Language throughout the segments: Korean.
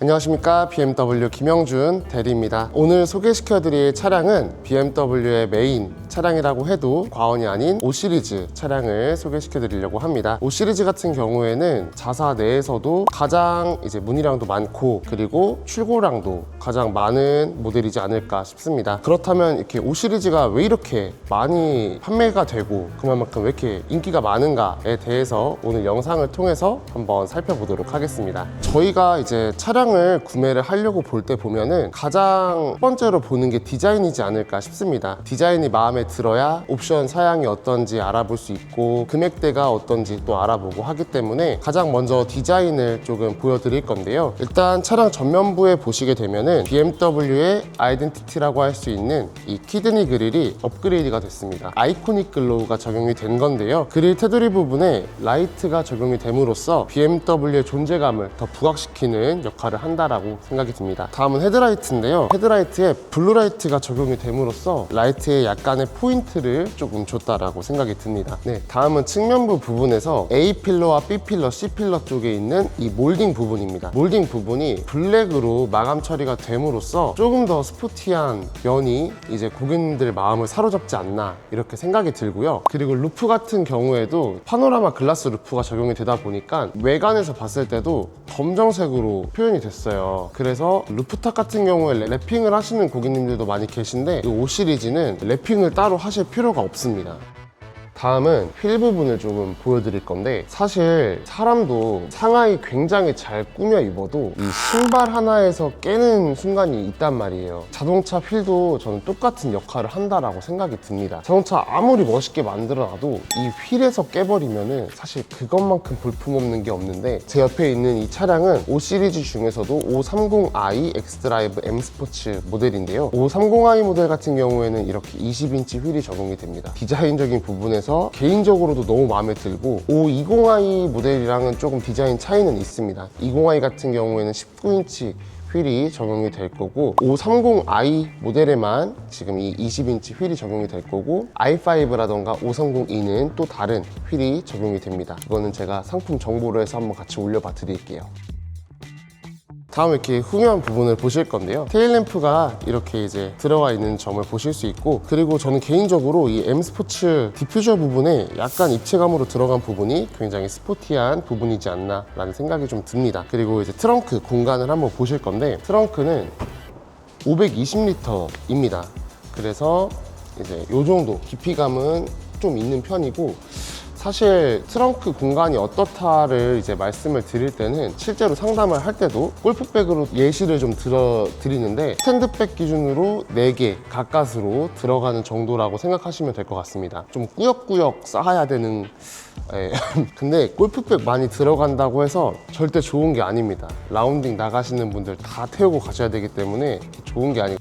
안녕하십니까, BMW 김영준 대리입니다. 오늘 소개시켜드릴 차량은 BMW의 메인 차량이라고 해도 과언이 아닌 5 시리즈 차량을 소개시켜드리려고 합니다. 5 시리즈 같은 경우에는 자사 내에서도 가장 문의량도 많고 그리고 출고량도 가장 많은 모델이지 않을까 싶습니다. 그렇다면 이렇게 5 시리즈가 왜 이렇게 많이 판매가 되고 그만큼 왜 이렇게 인기가 많은가에 대해서 오늘 영상을 통해서 한번 살펴보도록 하겠습니다. 저희가 차량을 구매를 하려고 볼 때 보면은 가장 첫 번째로 보는 게 디자인이지 않을까 싶습니다. 디자인이 마음에 들어야 옵션 사양이 어떤지 알아볼 수 있고 금액대가 어떤지 또 알아보고 하기 때문에 가장 먼저 디자인을 조금 보여드릴 건데요. 일단 차량 전면부에 보시게 되면은 BMW의 아이덴티티라고 할 수 있는 이 키드니 그릴이 업그레이드가 됐습니다. 아이코닉 글로우가 적용이 된 건데요. 그릴 테두리 부분에 라이트가 적용이 됨으로써 BMW의 존재감을 더 부각시키는 역할을 한다라고 생각이 듭니다. 다음은 헤드라이트인데요. 헤드라이트에 블루라이트가 적용이 됨으로써 라이트에 약간의 포인트를 조금 줬다라고 생각이 듭니다. 다음은 측면부 부분에서 A 필러와 B 필러, C 필러 쪽에 있는 이 몰딩 부분입니다. 몰딩 부분이 블랙으로 마감 처리가 됨으로써 조금 더 스포티한 면이 고객님들 마음을 사로잡지 않나 이렇게 생각이 들고요. 그리고 루프 같은 경우에도 파노라마 글라스 루프가 적용이 되다 보니까 외관에서 봤을 때도 검정색으로 표현이 됐어요. 그래서 루프탑 같은 경우에 랩핑을 하시는 고객님들도 많이 계신데 이 5 시리즈는 랩핑을 따로 하실 필요가 없습니다. 다음은 휠 부분을 조금 보여드릴 건데 사실 사람도 상하이 굉장히 잘 꾸며 입어도 이 신발 하나에서 깨는 순간이 있단 말이에요. 자동차 휠도 저는 똑같은 역할을 한다라고 생각이 듭니다. 자동차 아무리 멋있게 만들어놔도 이 휠에서 깨버리면은 사실 그것만큼 볼품없는 게 없는데 제 옆에 있는 이 차량은 5 시리즈 중에서도 530i 엑스드라이브 M 스포츠 모델인데요. 530i 모델 같은 경우에는 이렇게 20인치 휠이 적용이 됩니다. 디자인적인 부분에서 개인적으로도 너무 마음에 들고 520i 모델이랑은 조금 디자인 차이는 있습니다. 20i 같은 경우에는 19인치 휠이 적용이 될 거고 530i 모델에만 지금 이 20인치 휠이 적용이 될 거고 i5라던가 530e는 또 다른 휠이 적용이 됩니다. 이거는 제가 상품 정보로 해서 한번 같이 올려봐 드릴게요. 다음 이렇게 후면 부분을 보실 건데요. 테일램프가 이렇게 들어가 있는 점을 보실 수 있고 그리고 저는 개인적으로 이 M 스포츠 디퓨저 부분에 약간 입체감으로 들어간 부분이 굉장히 스포티한 부분이지 않나 라는 생각이 좀 듭니다. 그리고 트렁크 공간을 한번 보실 건데 트렁크는 520리터입니다. 그래서 요 정도 깊이감은 좀 있는 편이고 사실 트렁크 공간이 어떻다를 말씀을 드릴 때는 실제로 상담을 할 때도 골프백으로 예시를 좀 드리는데 스탠드백 기준으로 4개 가까스로 들어가는 정도라고 생각하시면 될 것 같습니다. 좀 꾸역꾸역 쌓아야 되는 근데 골프백 많이 들어간다고 해서 절대 좋은 게 아닙니다. 라운딩 나가시는 분들 다 태우고 가셔야 되기 때문에 좋은 게 아니고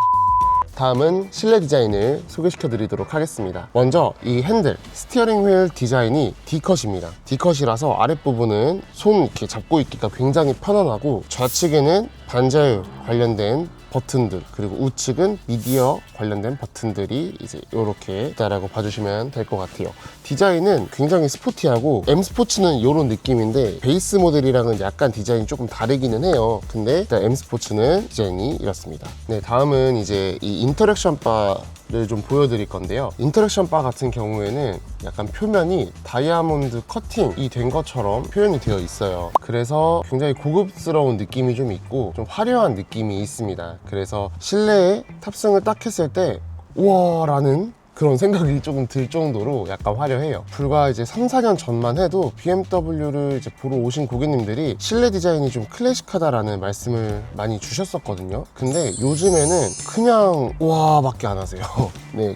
다음은 실내 디자인을 소개시켜 드리도록 하겠습니다. 먼저 이 핸들, 스티어링 휠 디자인이 D컷입니다. D컷이라서 아랫부분은 손 이렇게 잡고 있기가 굉장히 편안하고 좌측에는 반자율 관련된 버튼들 그리고 우측은 미디어 관련된 버튼들이 이렇게 있다라고 봐주시면 될 것 같아요. 디자인은 굉장히 스포티하고 M 스포츠는 이런 느낌인데 베이스 모델이랑은 약간 디자인이 조금 다르기는 해요. 근데 일단 M 스포츠는 디자인이 이렇습니다. 다음은 이 인터랙션 바를 좀 보여드릴 건데요. 인터랙션 바 같은 경우에는 약간 표면이 다이아몬드 커팅이 된 것처럼 표현이 되어 있어요. 그래서 굉장히 고급스러운 느낌이 좀 있고 좀 화려한 느낌이 있습니다. 그래서 실내에 탑승을 딱 했을 때 우와 라는 그런 생각이 조금 들 정도로 약간 화려해요. 불과 3, 4년 전만 해도 BMW를 보러 오신 고객님들이 실내 디자인이 좀 클래식하다라는 말씀을 많이 주셨었거든요. 근데 요즘에는 그냥 와 밖에 안 하세요.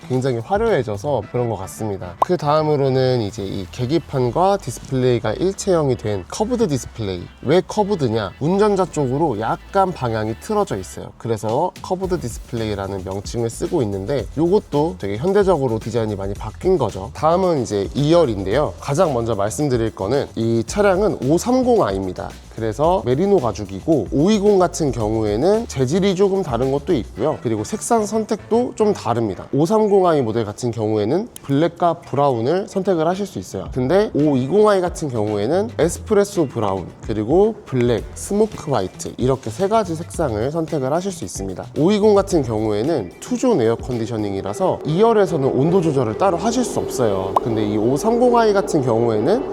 굉장히 화려해져서 그런 것 같습니다. 그 다음으로는 이 계기판과 디스플레이가 일체형이 된 커브드 디스플레이. 왜 커브드냐? 운전자 쪽으로 약간 방향이 틀어져 있어요. 그래서 커브드 디스플레이라는 명칭을 쓰고 있는데 이것도 되게 현대적으로 디자인이 많이 바뀐 거죠. 다음은 2열인데요. 가장 먼저 말씀드릴 거는 이 차량은 530i입니다. 그래서 메리노 가죽이고 520 같은 경우에는 재질이 조금 다른 것도 있고요. 그리고 색상 선택도 좀 다릅니다. 530i 모델 같은 경우에는 블랙과 브라운을 선택을 하실 수 있어요. 근데 520i 같은 경우에는 에스프레소 브라운, 그리고 블랙, 스모크 화이트 이렇게 세 가지 색상을 선택을 하실 수 있습니다. 520 같은 경우에는 투존 에어 컨디셔닝이라서 2열에서는 온도 조절을 따로 하실 수 없어요. 근데 이 530i 같은 경우에는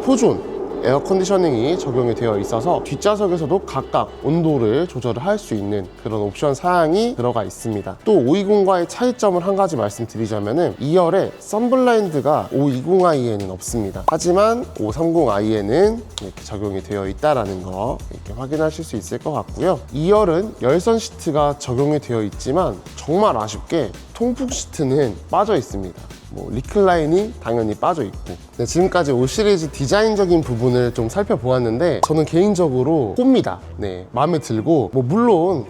포존 에어 컨디셔닝이 적용이 되어 있어서 뒷좌석에서도 각각 온도를 조절을 할 수 있는 그런 옵션 사항이 들어가 있습니다. 또 520과의 차이점을 한 가지 말씀드리자면은 2열에 선블라인드가 520i에는 없습니다. 하지만 530i에는 이렇게 적용이 되어 있다는 거 이렇게 확인하실 수 있을 것 같고요. 2열은 열선 시트가 적용이 되어 있지만 정말 아쉽게 통풍 시트는 빠져 있습니다. 뭐 리클라인이 당연히 빠져 있고. 네, 지금까지 5 시리즈 디자인적인 부분을 좀 살펴보았는데 저는 개인적으로 꼽니다. 네, 마음에 들고 물론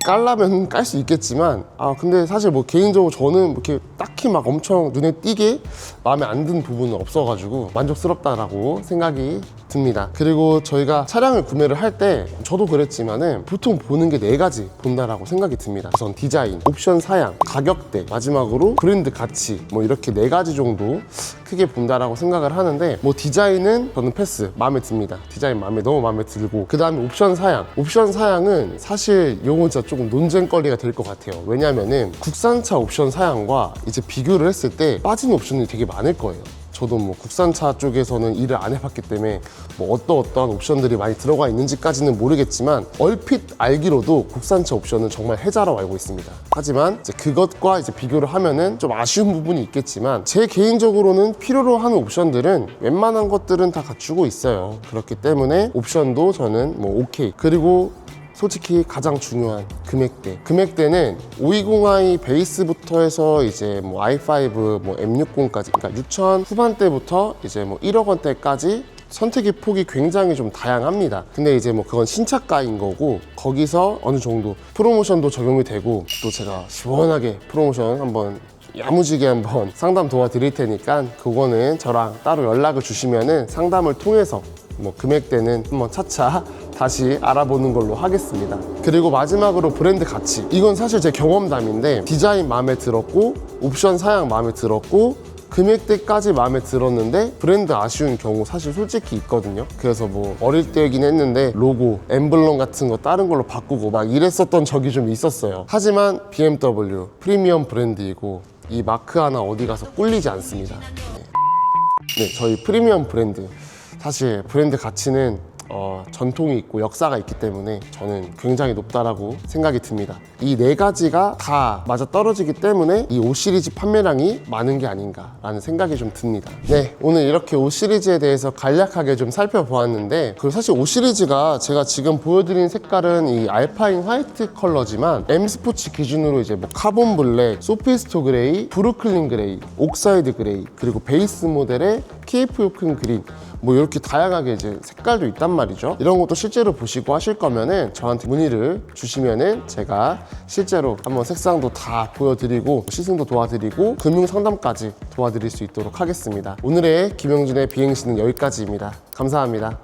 깔라면 깔 수 있겠지만 근데 사실 개인적으로 저는 이렇게 딱히 막 엄청 눈에 띄게 마음에 안 든 부분은 없어가지고 만족스럽다라고 생각이 듭니다. 그리고 저희가 차량을 구매를 할 때 저도 그랬지만은 보통 보는 게 4가지 본다라고 생각이 듭니다. 우선 디자인, 옵션 사양, 가격대, 마지막으로 브랜드 가치 이렇게 4가지 정도 크게 본다라고 생각을 하는데 디자인은 저는 패스, 마음에 듭니다. 디자인 너무 마음에 들고, 그 다음에 옵션 사양은 사실 요건 진짜 조금 논쟁거리가 될 것 같아요. 왜냐면은 국산차 옵션 사양과 이제 비교를 했을 때 빠진 옵션이 되게 많을 거예요. 저도 국산차 쪽에서는 일을 안 해봤기 때문에 어떠한 옵션들이 많이 들어가 있는지까지는 모르겠지만 얼핏 알기로도 국산차 옵션은 정말 해자라고 알고 있습니다. 하지만 이제 그것과 이제 비교를 하면은 좀 아쉬운 부분이 있겠지만 제 개인적으로는 필요로 하는 옵션들은 웬만한 것들은 다 갖추고 있어요. 그렇기 때문에 옵션도 저는 오케이. 그리고 솔직히 가장 중요한 금액대는 520i 베이스부터 해서 이제 i5, M60까지, 그러니까 6천 후반대부터 이제 1억 원대까지 선택의 폭이 굉장히 좀 다양합니다. 근데 이제 그건 신차가인 거고, 거기서 어느 정도 프로모션도 적용이 되고, 또 제가 시원하게 프로모션 한번 야무지게 한번 상담 도와드릴 테니까 그거는 저랑 따로 연락을 주시면은 상담을 통해서 금액대는 한번 차차 다시 알아보는 걸로 하겠습니다. 그리고 마지막으로 브랜드 가치. 이건 사실 제 경험담인데 디자인 마음에 들었고, 옵션 사양 마음에 들었고, 금액대까지 마음에 들었는데 브랜드 아쉬운 경우 사실 솔직히 있거든요. 그래서 어릴 때이긴 했는데 로고, 엠블럼 같은 거 다른 걸로 바꾸고 막 이랬었던 적이 좀 있었어요. 하지만 BMW 프리미엄 브랜드이고 이 마크 하나 어디 가서 꿀리지 않습니다. 네, 저희 프리미엄 브랜드, 사실 브랜드 가치는 전통이 있고 역사가 있기 때문에 저는 굉장히 높다라고 생각이 듭니다. 이 4가지가 다 맞아 떨어지기 때문에 이 5 시리즈 판매량이 많은 게 아닌가라는 생각이 좀 듭니다. 네, 오늘 이렇게 5 시리즈에 대해서 간략하게 좀 살펴보았는데, 그리고 사실 5 시리즈가 제가 지금 보여드린 색깔은 이 알파인 화이트 컬러지만 M 스포츠 기준으로 이제 카본 블랙, 소피스토 그레이, 브루클린 그레이, 옥사이드 그레이, 그리고 베이스 모델의 케이프 요큰 그린, 이렇게 다양하게 이제 색깔도 있단 말이죠. 이런 것도 실제로 보시고 하실 거면은 저한테 문의를 주시면은 제가 실제로 한번 색상도 다 보여드리고 시승도 도와드리고 금융 상담까지 도와드릴 수 있도록 하겠습니다. 오늘의 김영준의 비행시는 여기까지입니다. 감사합니다.